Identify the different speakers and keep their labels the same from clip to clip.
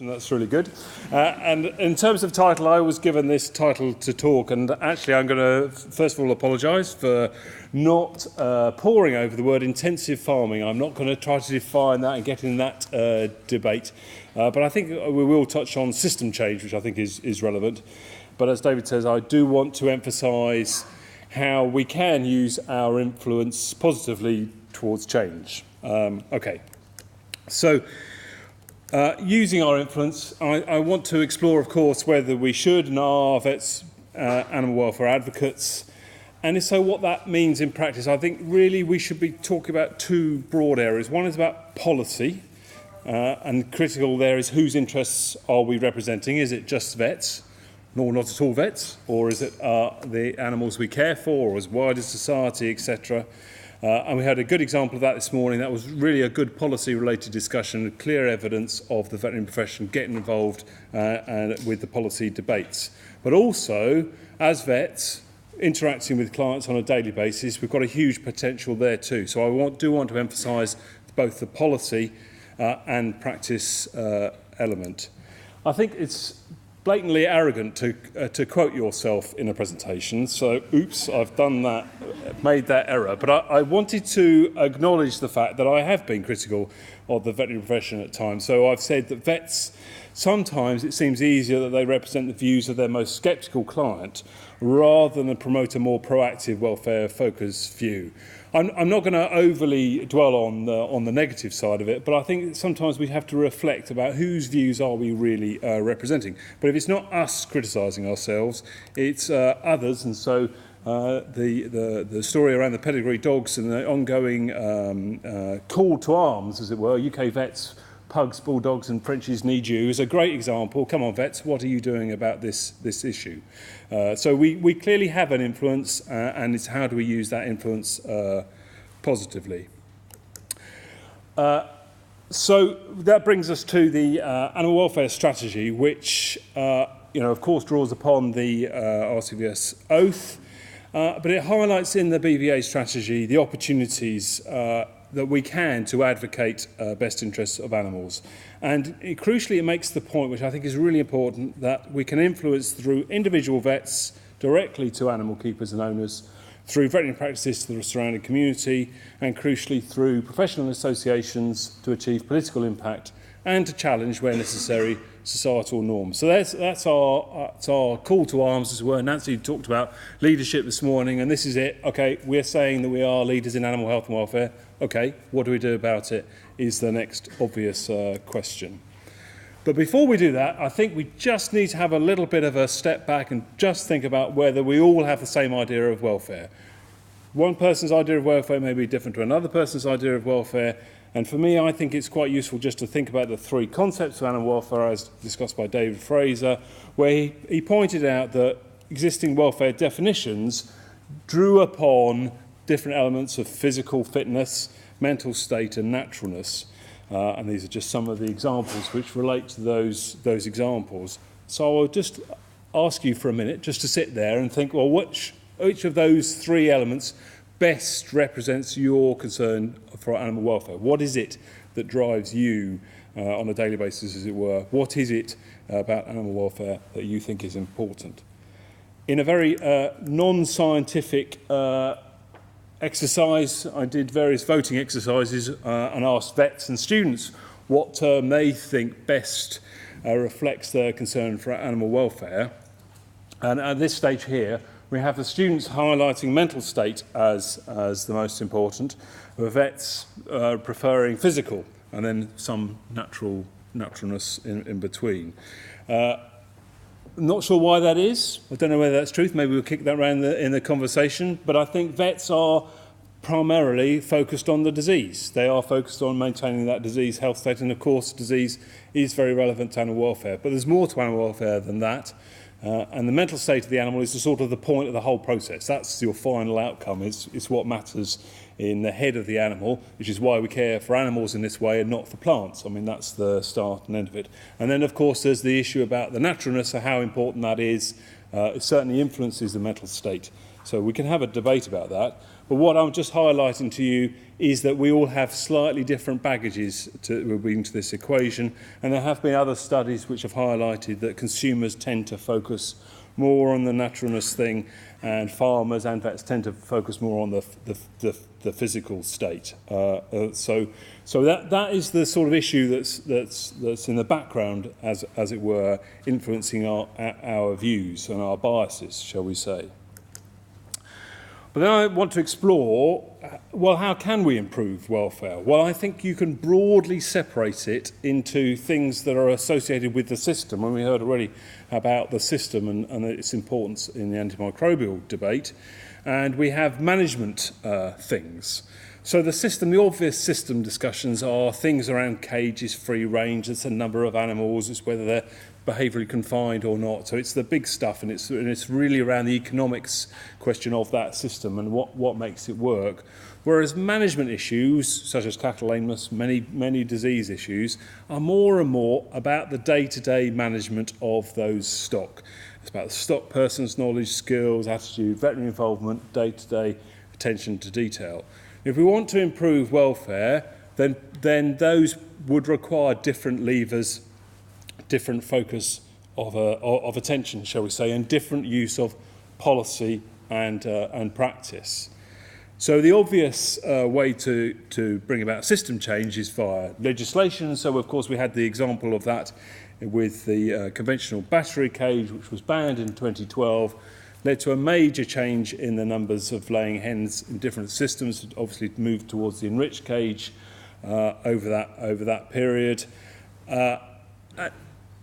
Speaker 1: That's really good. And in terms of title, I was given this title to talk, and actually I'm going to first of all apologise for not poring over the word intensive farming. I'm not going to try to define that and get in that debate, but I think we will touch on system change, which I think is relevant. But as David says, I do want to emphasise how we can use our influence positively towards change. Using our influence, I want to explore, of course, whether we should and are vets animal welfare advocates, and if so, what that means in practice. I think really we should be talking about two broad areas. One is about policy, and critical there is whose interests are we representing? Is it just vets, nor not at all vets, or is it the animals we care for, or as wider society, etc.? And we had a good example of that this morning. That was really a good policy-related discussion, clear evidence of the veterinary profession getting involved with the policy debates. But also, as vets, interacting with clients on a daily basis, we've got a huge potential there too. So I do want to emphasise both the policy and practice element. I think it's blatantly arrogant to quote yourself in a presentation. So, oops, I've done that, made that error. But I wanted to acknowledge the fact that I have been critical of the veterinary profession at times. So I've said that vets, sometimes it seems easier that they represent the views of their most sceptical client rather than promote a more proactive welfare-focused view. I'm not going to overly dwell on the negative side of it, but I think sometimes we have to reflect about whose views are we really representing. But if it's not us criticising ourselves, it's others, and so the story around the pedigree dogs and the ongoing call to arms, as it were, UK vets, pugs, bulldogs and Frenchies need you, is a great example. Come on, vets, what are you doing about this issue? So we clearly have an influence, and it's how do we use that influence positively. So that brings us to the animal welfare strategy, which of course draws upon the RCVS oath, but it highlights in the BVA strategy the opportunities that we can to advocate best interests of animals. And crucially, it makes the point, which I think is really important, that we can influence through individual vets directly to animal keepers and owners, through veterinary practices to the surrounding community, and crucially through professional associations to achieve political impact and to challenge, where necessary, societal norms. So that's our call to arms, as it were. Nancy talked about leadership this morning, and this is it. Okay, we're saying that we are leaders in animal health and welfare. Okay, what do we do about it is the next obvious question. But before we do that, I think we just need to have a little bit of a step back and just think about whether we all have the same idea of welfare. One person's idea of welfare may be different to another person's idea of welfare. And for me, I think it's quite useful just to think about the three concepts of animal welfare as discussed by David Fraser, where he pointed out that existing welfare definitions drew upon different elements of physical fitness, mental state and naturalness. And these are just some of the examples which relate to those examples. So I'll just ask you for a minute just to sit there and think, well, which of those three elements best represents your concern for animal welfare? What is it that drives you on a daily basis, as it were? What is it about animal welfare that you think is important? In a very non-scientific exercise, I did various voting exercises and asked vets and students what term they think best reflects their concern for animal welfare. And at this stage here, we have the students highlighting mental state as the most important, the vets preferring physical, and then some naturalness in between. Not sure why that is. I don't know whether that's truth. Maybe we'll kick that around in the conversation. But I think vets are primarily focused on the disease. They are focused on maintaining that disease health state. And of course, disease is very relevant to animal welfare. But there's more to animal welfare than that. And the mental state of the animal is the sort of the point of the whole process. That's your final outcome. It's what matters in the head of the animal, which is why we care for animals in this way and not for plants. I mean, that's the start and end of it. And then, of course, there's the issue about the naturalness of how important that is. It certainly influences the mental state. So we can have a debate about that. But what I'm just highlighting to you is that we all have slightly different baggages to bring to this equation, and there have been other studies which have highlighted that consumers tend to focus more on the naturalness thing, and farmers and vets tend to focus more on the physical state. So that is the sort of issue that's in the background, as it were, influencing our views and our biases, shall we say. But then I want to explore, well, how can we improve welfare? Well, I think you can broadly separate it into things that are associated with the system, and we heard already about the system and its importance in the antimicrobial debate, and we have management things. So the system, the obvious system discussions are things around cages, free range, it's a number of animals, it's whether they're behaviourally confined or not. So it's the big stuff, and it's really around the economics question of that system and what makes it work. Whereas management issues, such as cattle lameness, many disease issues, are more and more about the day-to-day management of those stock. It's about the stock person's knowledge, skills, attitude, veterinary involvement, day-to-day attention to detail. If we want to improve welfare, then those would require different levers, different focus of attention, shall we say, and different use of policy and practice. So the obvious way to bring about system change is via legislation. So of course we had the example of that with the conventional battery cage, which was banned in 2012, led to a major change in the numbers of laying hens in different systems. It obviously moved towards the enriched cage over that period. But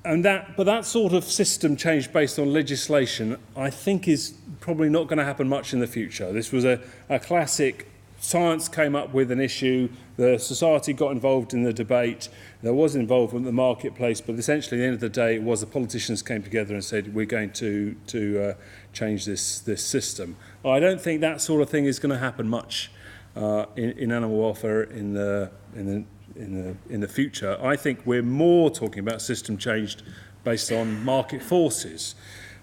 Speaker 1: that sort of system change based on legislation, I think, is probably not going to happen much in the future. This was a classic. Science came up with an issue, the society got involved in the debate, there was involvement in the marketplace, but essentially at the end of the day it was the politicians came together and said we're going to change this system. I don't think that sort of thing is going to happen much in animal welfare in the future. I think we're more talking about system change based on market forces.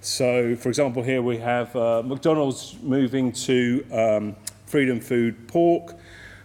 Speaker 1: So, for example, here we have McDonald's moving to Freedom Food Pork.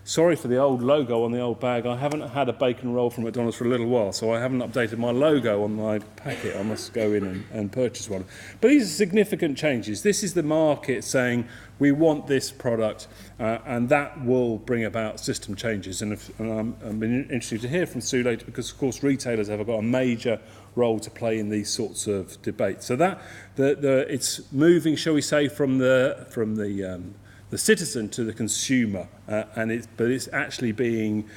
Speaker 1: Sorry for the old logo on the old bag. I haven't had a bacon roll from McDonald's for a little while, so I haven't updated my logo on my packet. I must go in and purchase one. But these are significant changes. This is the market saying we want this product, and that will bring about system changes. And I'm interested to hear from Sue later, because of course retailers have got a major role to play in these sorts of debates. So that it's moving, shall we say, from the citizen to the consumer, but it's actually being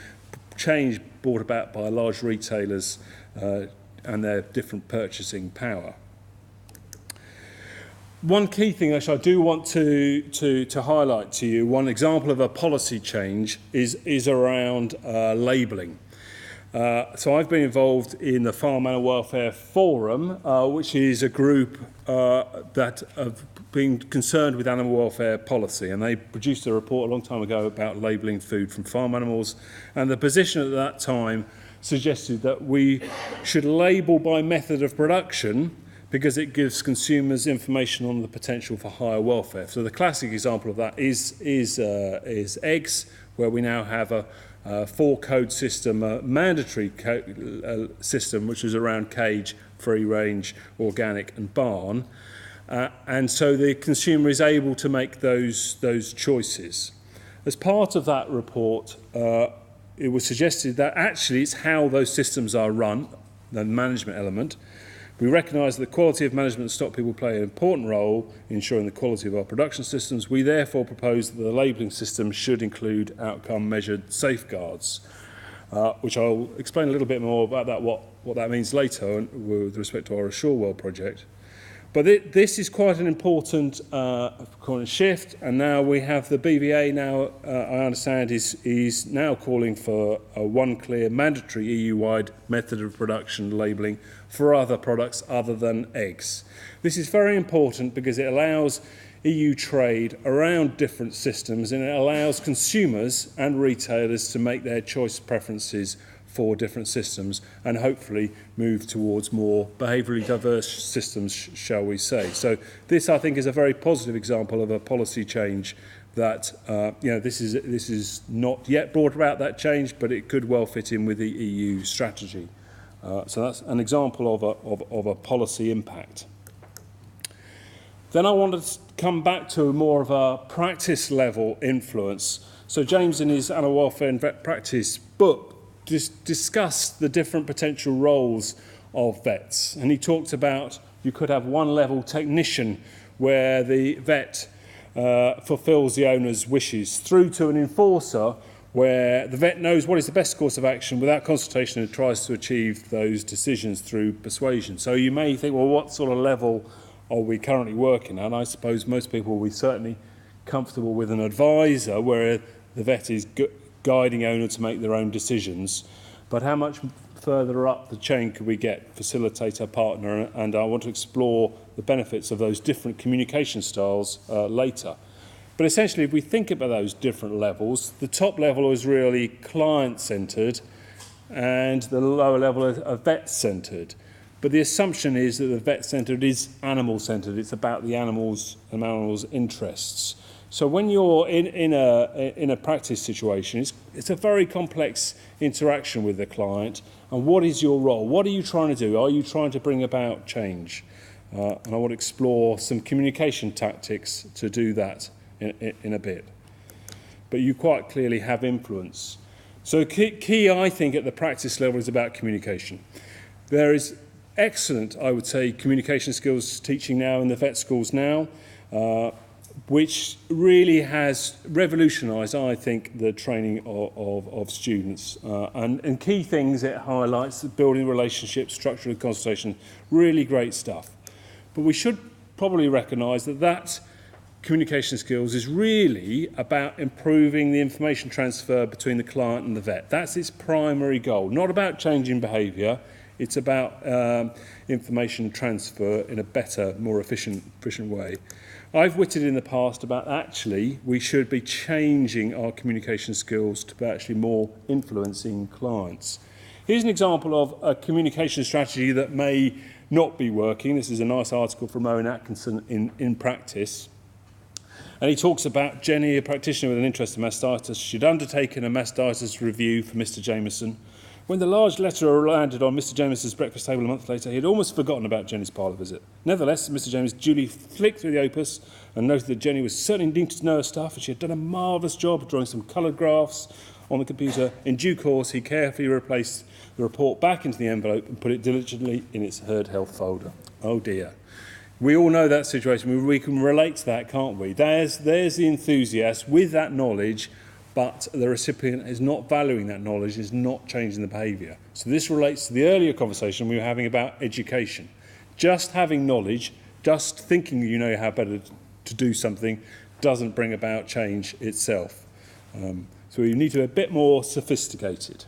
Speaker 1: changed, brought about by large retailers and their different purchasing power. One key thing which I do want to highlight to you, one example of a policy change is around labelling. So I've been involved in the Farm Animal Welfare Forum, which is a group that have been concerned with animal welfare policy, and they produced a report a long time ago about labelling food from farm animals, and the position at that time suggested that we should label by method of production because it gives consumers information on the potential for higher welfare. So the classic example of that is eggs, where we now have a 4-code system, a mandatory system, which is around cage, free range, organic and barn. And so the consumer is able to make those choices. As part of that report, it was suggested that actually it's how those systems are run, the management element. We recognise that the quality of management and stock people play an important role in ensuring the quality of our production systems. We therefore propose that the labelling system should include outcome-measured safeguards, which I'll explain a little bit more about that, what that means later with respect to our Ashorewell project. But this is quite an important shift, and now we have the BVA now, I understand, is now calling for one clear mandatory EU-wide method of production labelling for other products other than eggs. This is very important because it allows EU trade around different systems, and it allows consumers and retailers to make their choice preferences for different systems and hopefully move towards more behaviourally diverse systems, shall we say. So this, I think, is a very positive example of a policy change that this is not yet brought about, that change, but it could well fit in with the EU strategy. So that's an example of a policy impact. Then I want to come back to more of a practice level influence. So James, in his Animal Welfare and Vet Practice book, discussed the different potential roles of vets. And he talked about you could have one level technician where the vet fulfills the owner's wishes, through to an enforcer where the vet knows what is the best course of action without consultation and tries to achieve those decisions through persuasion. So you may think, well, what sort of level are we currently working at? And I suppose most people will be certainly comfortable with an advisor where the vet is guiding owner to make their own decisions. But how much further up the chain could we get, facilitator, partner? And I want to explore the benefits of those different communication styles later. But essentially, if we think about those different levels, the top level is really client-centred and the lower level is vet-centred. But the assumption is that the vet-centred is animal-centred. It's about the animal's interests. So when you're in a practice situation, it's a very complex interaction with the client. And what is your role? What are you trying to do? Are you trying to bring about change? And I want to explore some communication tactics to do that in a bit. But you quite clearly have influence. So key, I think, at the practice level is about communication. There is excellent, I would say, communication skills teaching now in the vet schools now, which really has revolutionised, I think, the training of students. And key things it highlights, building relationships, structured consultation, really great stuff. But we should probably recognise that communication skills is really about improving the information transfer between the client and the vet. That's its primary goal, not about changing behaviour. It's about information transfer in a better, more efficient way. I've witted in the past about actually we should be changing our communication skills to be actually more influencing clients. Here's an example of a communication strategy that may not be working. This is a nice article from Owen Atkinson in Practice. And he talks about Jenny, a practitioner with an interest in mastitis. She'd undertaken a mastitis review for Mr. Jameson. When the large letter landed on Mr. Jameson's breakfast table a month later, he had almost forgotten about Jenny's parlour visit. Nevertheless, Mr. James duly flicked through the opus and noted that Jenny was certainly needing to know her stuff, and she had done a marvellous job of drawing some coloured graphs on the computer. In due course, he carefully replaced the report back into the envelope and put it diligently in its herd health folder. Oh dear. We all know that situation. We can relate to that, can't we? There's the enthusiast with that knowledge, but the recipient is not valuing that knowledge, is not changing the behaviour. So this relates to the earlier conversation we were having about education. Just having knowledge, just thinking you know how better to do something, doesn't bring about change itself. So you need to be a bit more sophisticated.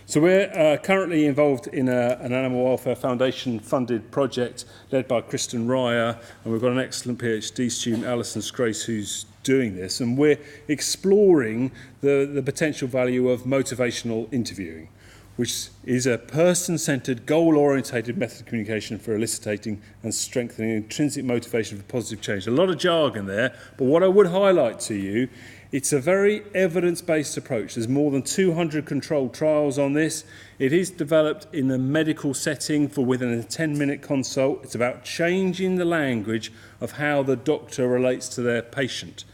Speaker 1: So we're currently involved in an Animal Welfare Foundation funded project led by Kristen Ryer, and we've got an excellent PhD student, Alison Scrace, who's doing this, and we're exploring the potential value of motivational interviewing, which is a person-centred, goal-orientated method of communication for eliciting and strengthening intrinsic motivation for positive change. A lot of jargon there, but what I would highlight to you, it's a very evidence-based approach. There's more than 200 controlled trials on this. It is developed in a medical setting for within a 10-minute consult. It's about changing the language of how the doctor relates to their patient.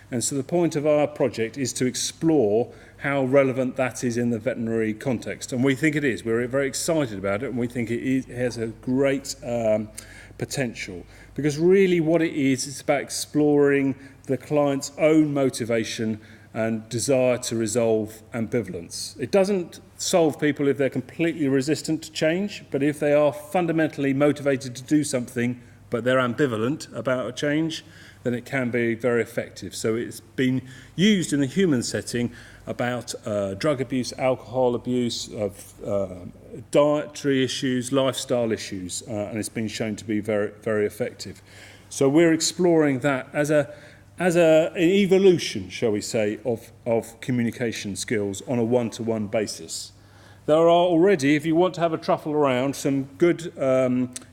Speaker 1: And so the point of our project is to explore how relevant that is in the veterinary context. And we think it is. We're very excited about it, and we think it has a great potential. Because really what it is, it's about exploring the client's own motivation and desire to resolve ambivalence. It doesn't solve people if they're completely resistant to change, but if they are fundamentally motivated to do something, but they're ambivalent about a change, then it can be very effective. So it's been used in the human setting about drug abuse, alcohol abuse, of dietary issues, lifestyle issues, and it's been shown to be very, very effective. So we're exploring that as an evolution, shall we say, of communication skills on a one-to-one basis. There are already, if you want to have a truffle around, some good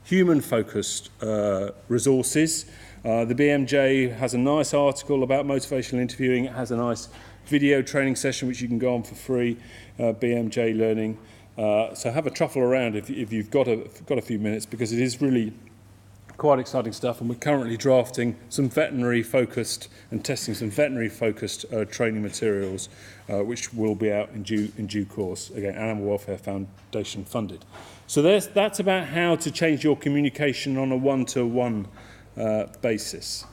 Speaker 1: human-focused resources. The BMJ has a nice article about motivational interviewing. It has a nice video training session which you can go on for free, BMJ Learning. So have a truffle around if you've got a few minutes, because it is really quite exciting stuff, and we're currently drafting some veterinary focused and testing some veterinary focused training materials which will be out in due course. Again, Animal Welfare Foundation funded. So that's about how to change your communication on a one-to-one basis.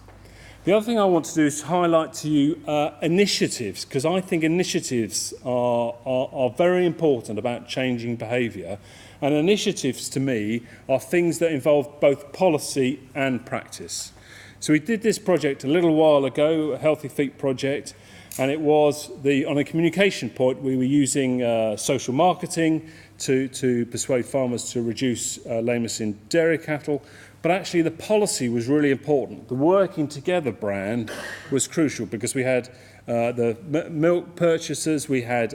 Speaker 1: The other thing I want to do is highlight to you initiatives, because I think initiatives are very important about changing behaviour. And initiatives, to me, are things that involve both policy and practice. So we did this project a little while ago, a Healthy Feet project, and it was on a communication point, we were using social marketing to persuade farmers to reduce lameness in dairy cattle. But actually the policy was really important. The working together brand was crucial, because we had the milk purchasers, we had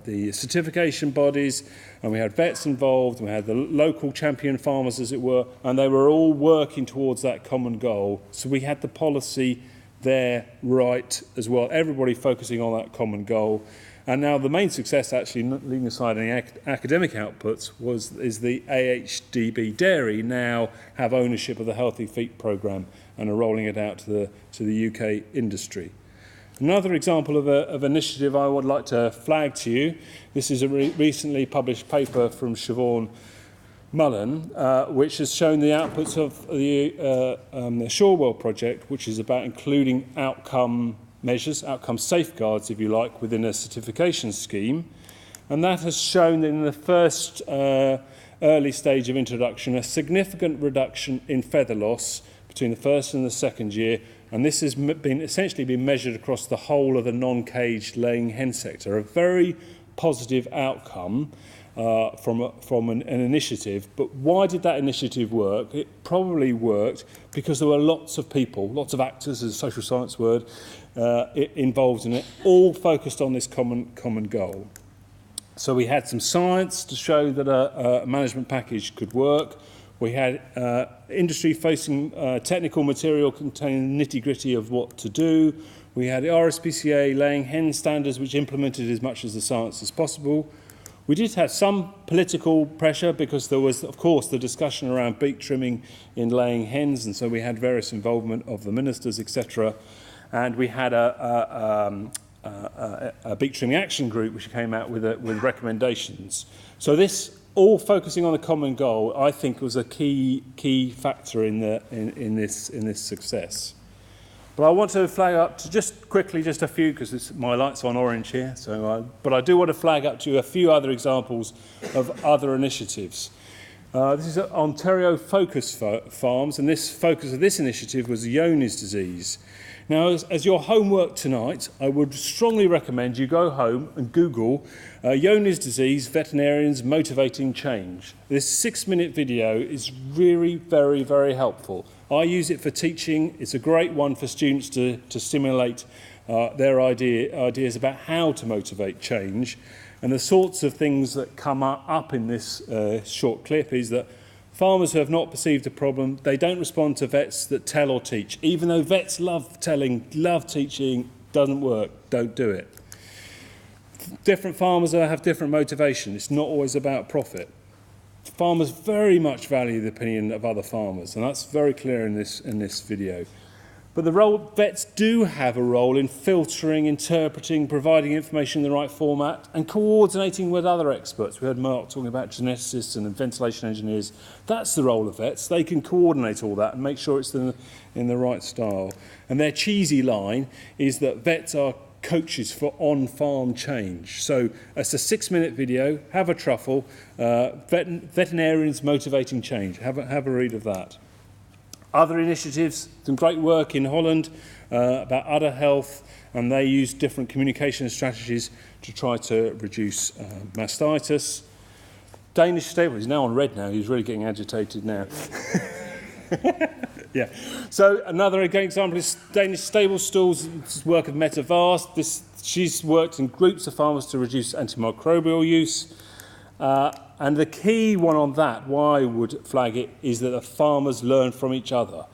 Speaker 1: the certification bodies, and we had vets involved, we had the local champion farmers, as it were, and they were all working towards that common goal. So we had the policy there right as well, everybody focusing on that common goal. And now the main success, actually, leaving aside any academic outputs, is the AHDB Dairy now have ownership of the Healthy Feet programme and are rolling it out to the UK industry. Another example of initiative I would like to flag to you, this is a recently published paper from Siobhan Mullen, which has shown the outputs of the Shorewell project, which is about including outcome measures, outcome safeguards, if you like, within a certification scheme. And that has shown that in the first early stage of introduction, a significant reduction in feather loss between the first and the second year. And this has essentially been measured across the whole of the non-caged laying hen sector. A very positive outcome from an initiative. But why did that initiative work? It probably worked because there were lots of people, lots of actors, is a social science word, involved in it, all focused on this common goal. So we had some science to show that a management package could work. We had industry-facing technical material containing the nitty-gritty of what to do. We had the RSPCA laying hen standards, which implemented as much as the science as possible. We did have some political pressure, because there was, of course, the discussion around beak trimming in laying hens, and so we had various involvement of the ministers, etc. And we had a beak trimming action group which came out with recommendations. So this, all focusing on a common goal, I think was a key factor in this success. But I want to flag up to just a few, because my light's on orange here. But I do want to flag up to you a few other examples of other initiatives. This is Ontario Focus Farms, and this focus of this initiative was Johne's disease. Now, as your homework tonight, I would strongly recommend you go home and Google Johne's disease, veterinarians motivating change. This 6-minute video is really very, very helpful. I use it for teaching. It's a great one for students to stimulate their ideas about how to motivate change. And the sorts of things that come up in this short clip is that farmers who have not perceived a problem, they don't respond to vets that tell or teach. Even though vets love telling, love teaching, doesn't work, don't do it. Different farmers have different motivation. It's not always about profit. Farmers very much value the opinion of other farmers, and that's very clear in this video. But vets do have a role in filtering, interpreting, providing information in the right format, and coordinating with other experts. We heard Mark talking about geneticists and ventilation engineers. That's the role of vets. They can coordinate all that and make sure it's in the right style. And their cheesy line is that vets are coaches for on-farm change. So it's a 6-minute video. Have a truffle. Veterinarians motivating change. Have a read of that. Other initiatives, some great work in Holland about udder health, and they use different communication strategies to try to reduce mastitis. Danish stable, he's now on red now, he's really getting agitated now. Yeah. So another example is Danish stable stools, this is work of Mette Vast. She's worked in groups of farmers to reduce antimicrobial use. And the key one on that, why I would flag it, is that the farmers learn from each other.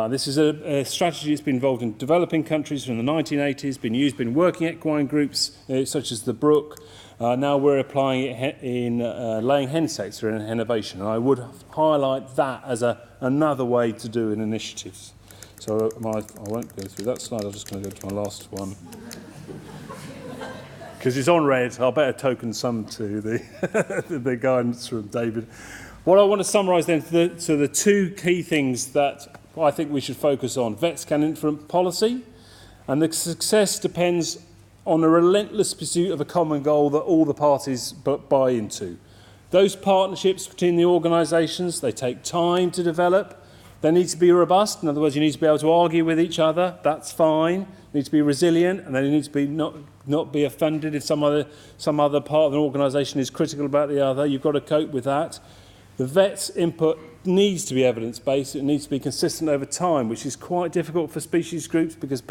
Speaker 1: This is a strategy that's been involved in developing countries from the 1980s, been working equine groups such as the Brook. Now we're applying it in laying hen sets or in innovation. And I would highlight that as another way to do in initiatives. So I won't go through that slide, I'm just going to go to my last one. Because it's on red, I'll better token some to the guidance from David. What I want to summarise then, so the two key things that I think we should focus on. Vets can influence policy, and the success depends on a relentless pursuit of a common goal that all the parties buy into. Those partnerships between the organisations, they take time to develop. They need to be robust. In other words, you need to be able to argue with each other. That's fine. You need to be resilient, and they need to be not be offended if some other part of an organisation is critical about the other. You've got to cope with that. The vet's input needs to be evidence-based. It needs to be consistent over time, which is quite difficult for species groups because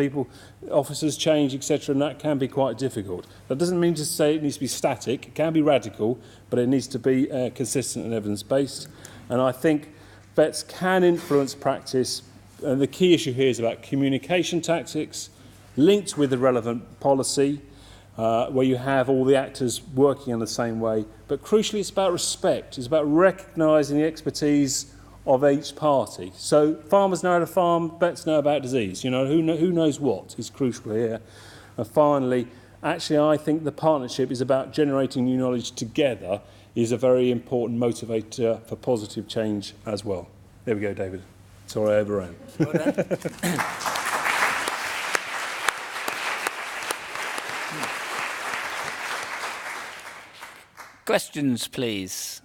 Speaker 1: officers change, etc., and that can be quite difficult. That doesn't mean to say it needs to be static. It can be radical, but it needs to be consistent and evidence-based. And I think vets can influence practice. And the key issue here is about communication tactics linked with the relevant policy, where you have all the actors working in the same way. But crucially, it's about respect. It's about recognising the expertise of each party. So farmers know how to farm, vets know about disease. You know, who knows what is crucial here. And finally, actually, I think the partnership is about generating new knowledge together is a very important motivator for positive change as well. There we go, David. Sorry, I overran.
Speaker 2: Well done. Questions, please.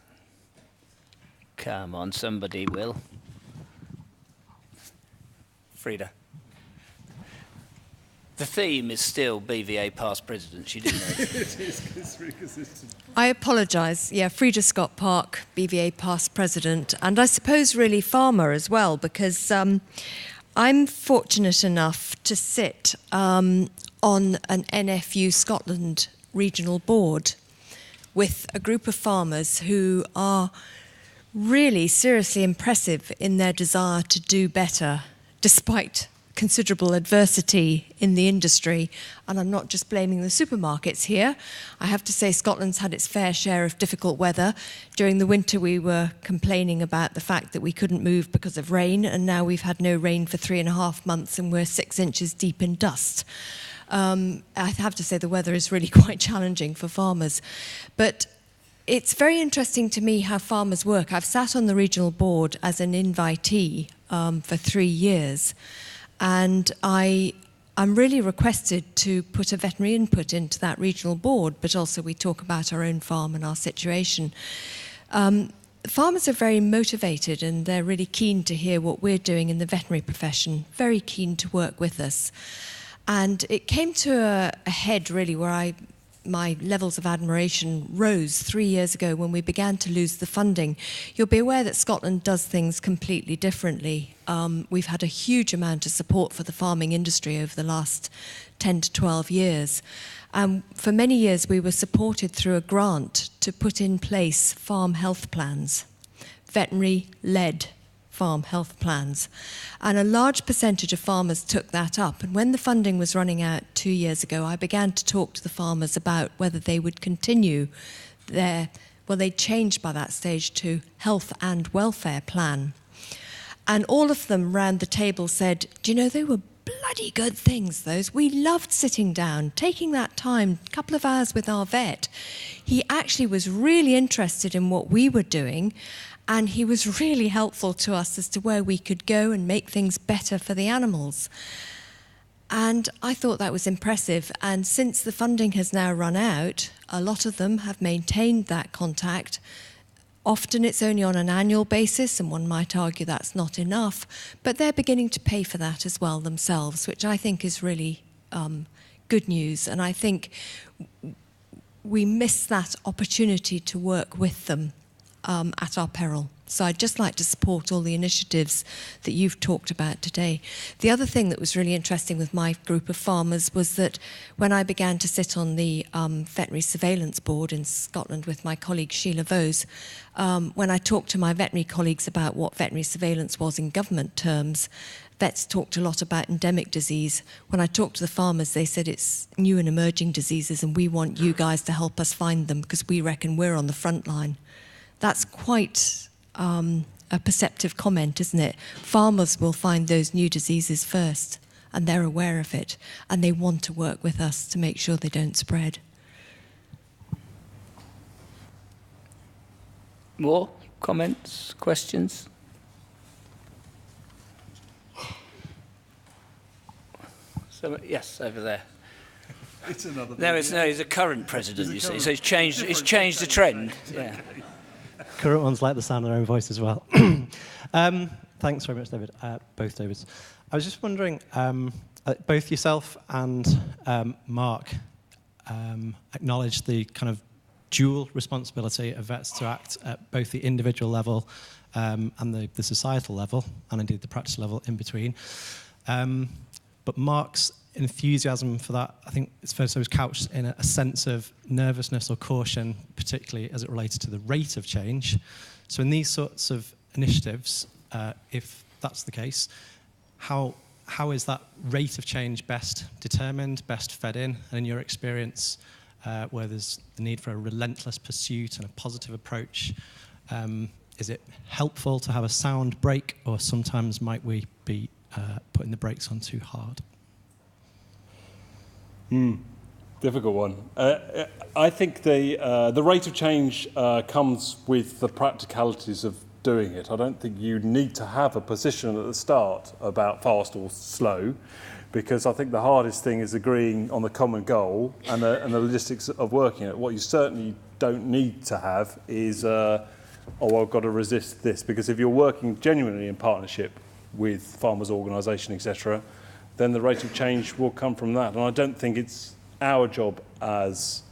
Speaker 2: Come on, somebody will. Frida. The theme is still BVA past presidents, you didn't know.
Speaker 1: It is, it's really consistent.
Speaker 3: I apologise. Yeah, Frida Scott Park, BVA past president, and I suppose really farmer as well, because I'm fortunate enough to sit on an NFU Scotland regional board with a group of farmers who are really seriously impressive in their desire to do better, despite considerable adversity in the industry. And I'm not just blaming the supermarkets here. I have to say Scotland's had its fair share of difficult weather. During the winter we were complaining about the fact that we couldn't move because of rain, and now we've had no rain for 3.5 months and we're 6 inches deep in dust. I have to say the weather is really quite challenging for farmers. But it's very interesting to me how farmers work. I've sat on the regional board as an invitee for 3 years. And I'm really requested to put a veterinary input into that regional board, but also we talk about our own farm and our situation. Farmers are very motivated and they're really keen to hear what we're doing in the veterinary profession, very keen to work with us. And it came to a head really where my levels of admiration rose 3 years ago when we began to lose the funding. You'll be aware that Scotland does things completely differently. We've had a huge amount of support for the farming industry over the last 10 to 12 years. For many years we were supported through a grant to put in place farm health plans, veterinary-led farm health plans. And a large percentage of farmers took that up. And when the funding was running out 2 years ago, I began to talk to the farmers about whether they would continue they changed by that stage to health and welfare plan. And all of them round the table said, do you know, they were bloody good things, those. We loved sitting down, taking that time, a couple of hours with our vet. He actually was really interested in what we were doing, and he was really helpful to us as to where we could go and make things better for the animals. And I thought that was impressive. And since the funding has now run out, a lot of them have maintained that contact. Often it's only on an annual basis, and one might argue that's not enough, but they're beginning to pay for that as well themselves, which I think is really good news. And I think we miss that opportunity to work with them at our peril. So I'd just like to support all the initiatives that you've talked about today. The other thing that was really interesting with my group of farmers was that when I began to sit on the veterinary surveillance board in Scotland with my colleague Sheila Vose, when I talked to my veterinary colleagues about what veterinary surveillance was in government terms, vets talked a lot about endemic disease. When I talked to the farmers, they said it's new and emerging diseases and we want you guys to help us find them because we reckon we're on the front line. That's quite a perceptive comment, isn't it? Farmers will find those new diseases first and they're aware of it and they want to work with us to make sure they don't spread.
Speaker 2: More comments, questions? So, yes, over there.
Speaker 1: It's another.
Speaker 2: No, he's a current president, you see. So it's changed the trend. Yeah.
Speaker 4: Current ones like the sound of their own voice as well. Thanks very much, David. Both Davids. I was just wondering, both yourself and Mark acknowledge the kind of dual responsibility of vets to act at both the individual level and the societal level, and indeed the practice level in between. But Mark's enthusiasm for that, I think it's fair to say, was couched in a sense of nervousness or caution, particularly as it related to the rate of change. So in these sorts of initiatives, if that's the case, how is that rate of change best determined, best fed in? And in your experience, where there's the need for a relentless pursuit and a positive approach, is it helpful to have a sound brake, or sometimes might we be putting the brakes on too hard?
Speaker 1: Difficult one. I think the rate of change comes with the practicalities of doing it. I don't think you need to have a position at the start about fast or slow, because I think the hardest thing is agreeing on the common goal and the logistics of working it. What you certainly don't need to have is, I've got to resist this, because if you're working genuinely in partnership with farmers' organisation, etc., then the rate of change will come from that. And I don't think it's our job as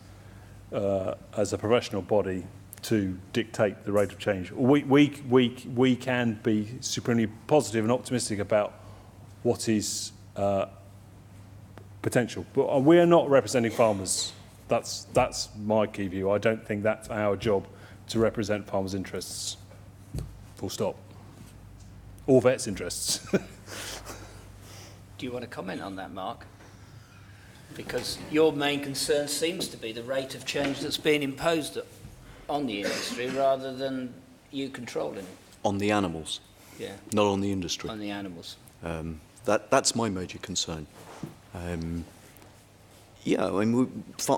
Speaker 1: a professional body to dictate the rate of change. We can be supremely positive and optimistic about what is potential, but we are not representing farmers. That's my key view. I don't think that's our job to represent farmers' interests. Full stop. Or vets' interests.
Speaker 2: Do you want to comment on that, Mark? Because your main concern seems to be the rate of change that's being imposed on the industry rather than you controlling it.
Speaker 5: On the animals,
Speaker 2: Yeah.
Speaker 5: not on the industry.
Speaker 2: On the animals.
Speaker 5: That's my major concern.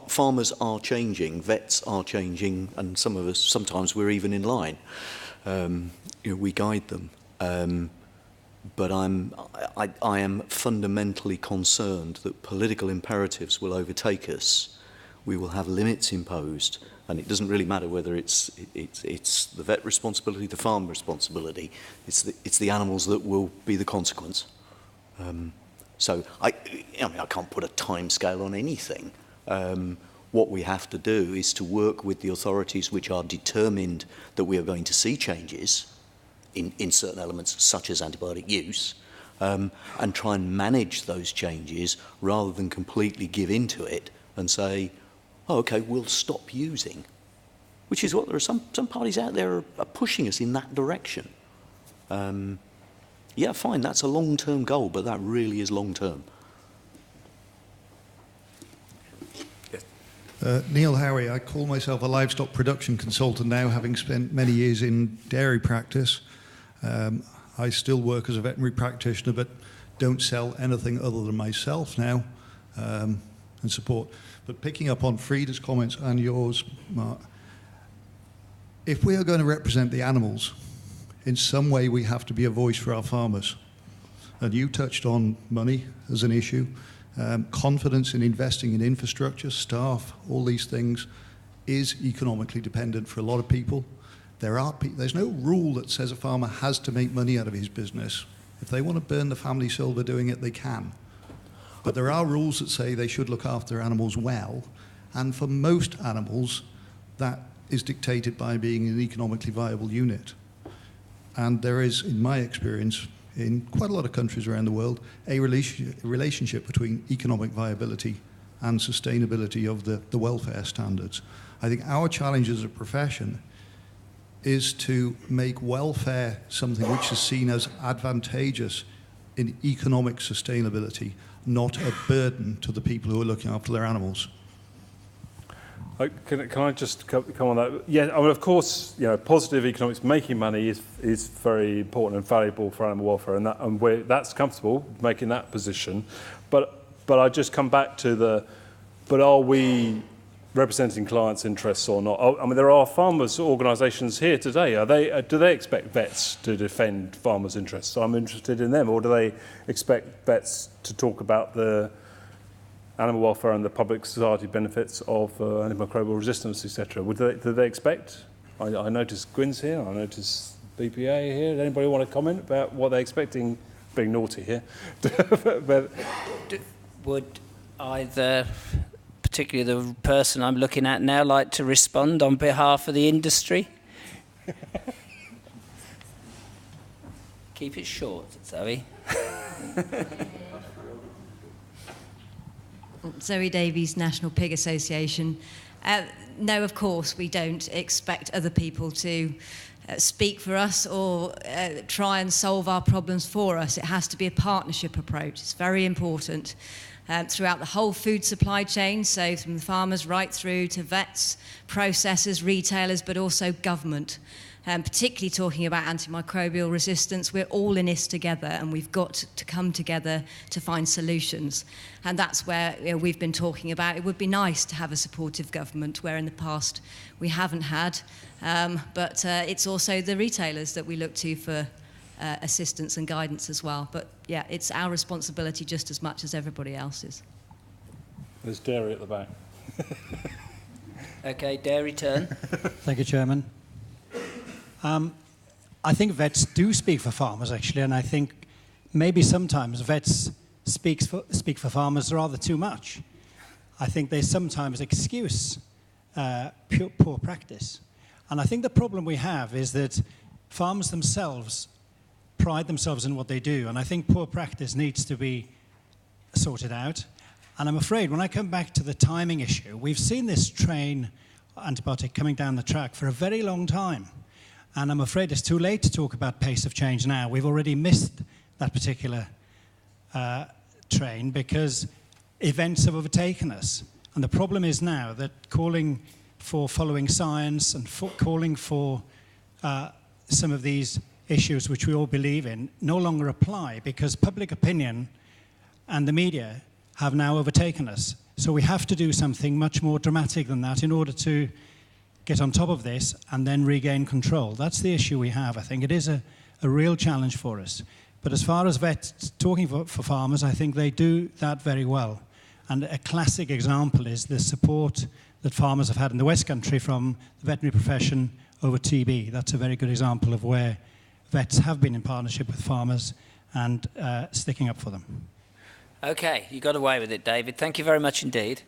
Speaker 5: Farmers are changing, vets are changing, and some of us, sometimes we're even in line. We guide them. But I am fundamentally concerned that political imperatives will overtake us. We will have limits imposed, and it doesn't really matter whether it's the vet responsibility, the farm responsibility. It's the animals that will be the consequence. So I can't put a time scale on anything. What we have to do is to work with the authorities which are determined that we are going to see changes in certain elements, such as antibiotic use, and try and manage those changes rather than completely give into it and say, oh, okay, we'll stop using, which is what there are some parties out there are pushing us in that direction. Yeah, fine, that's a long-term goal, but that really is long-term.
Speaker 6: Neil Howie, I call myself a livestock production consultant now, having spent many years in dairy practice. I still work as a veterinary practitioner, but don't sell anything other than myself now, and support. But picking up on Frida's comments and yours, Mark, if we are going to represent the animals, in some way we have to be a voice for our farmers. And you touched on money as an issue. Confidence in investing in infrastructure, staff, all these things is economically dependent for a lot of people. There's no rule that says a farmer has to make money out of his business. If they want to burn the family silver doing it, they can. But there are rules that say they should look after animals well. And for most animals, that is dictated by being an economically viable unit. And there is, in my experience, in quite a lot of countries around the world, a relationship between economic viability and sustainability of the welfare standards. I think our challenge as a profession is to make welfare something which is seen as advantageous in economic sustainability, not a burden to the people who are looking after their animals.
Speaker 1: Can I just come on that? Yeah, I mean, of course, positive economics, making money is very important and valuable for animal welfare, and that's comfortable making that position. But I just come back to but are we representing clients' interests or not? I mean, there are farmers' organisations here today. Do they expect vets to defend farmers' interests? So I'm interested in them, or do they expect vets to talk about the animal welfare and the public society benefits of antimicrobial resistance, etc.? Do they expect? I notice Gwyn's here. I notice BPA here. Does anybody want to comment about what they're expecting? Being naughty here. But
Speaker 2: would either, particularly the person I'm looking at now, like to respond on behalf of the industry? Keep it short, Zoe.
Speaker 7: Zoe Davies, National Pig Association. No, of course, we don't expect other people to speak for us or try and solve our problems for us. It has to be a partnership approach. It's very important throughout the whole food supply chain, so from the farmers right through to vets, processors, retailers, but also government. Particularly talking about antimicrobial resistance, we're all in this together, and we've got to come together to find solutions. And that's where we've been talking about it would be nice to have a supportive government, where in the past we haven't had. But it's also the retailers that we look to for assistance and guidance as well. But yeah, it's our responsibility just as much as everybody else's.
Speaker 1: There's dairy at the back.
Speaker 2: Okay, dairy turn.
Speaker 8: Thank you, Chairman. I think vets do speak for farmers, actually, and I think maybe sometimes vets speak for farmers rather too much. I think they sometimes excuse poor practice. And I think the problem we have is that farmers themselves pride themselves in what they do, and I think poor practice needs to be sorted out. And I'm afraid when I come back to the timing issue, we've seen this train antibiotic coming down the track for a very long time. And I'm afraid it's too late to talk about pace of change now. We've already missed that particular train because events have overtaken us. And the problem is now that calling for following science and calling for some of these issues which we all believe in no longer apply because public opinion and the media have now overtaken us. So we have to do something much more dramatic than that in order to get on top of this and then regain control. That's the issue we have. I think it is a real challenge for us. But as far as vets talking for farmers, I think they do that very well. And a classic example is the support that farmers have had in the West Country from the veterinary profession over TB. That's a very good example of where vets have been in partnership with farmers and sticking up for them.
Speaker 2: Okay, you got away with it, David. Thank you very much indeed.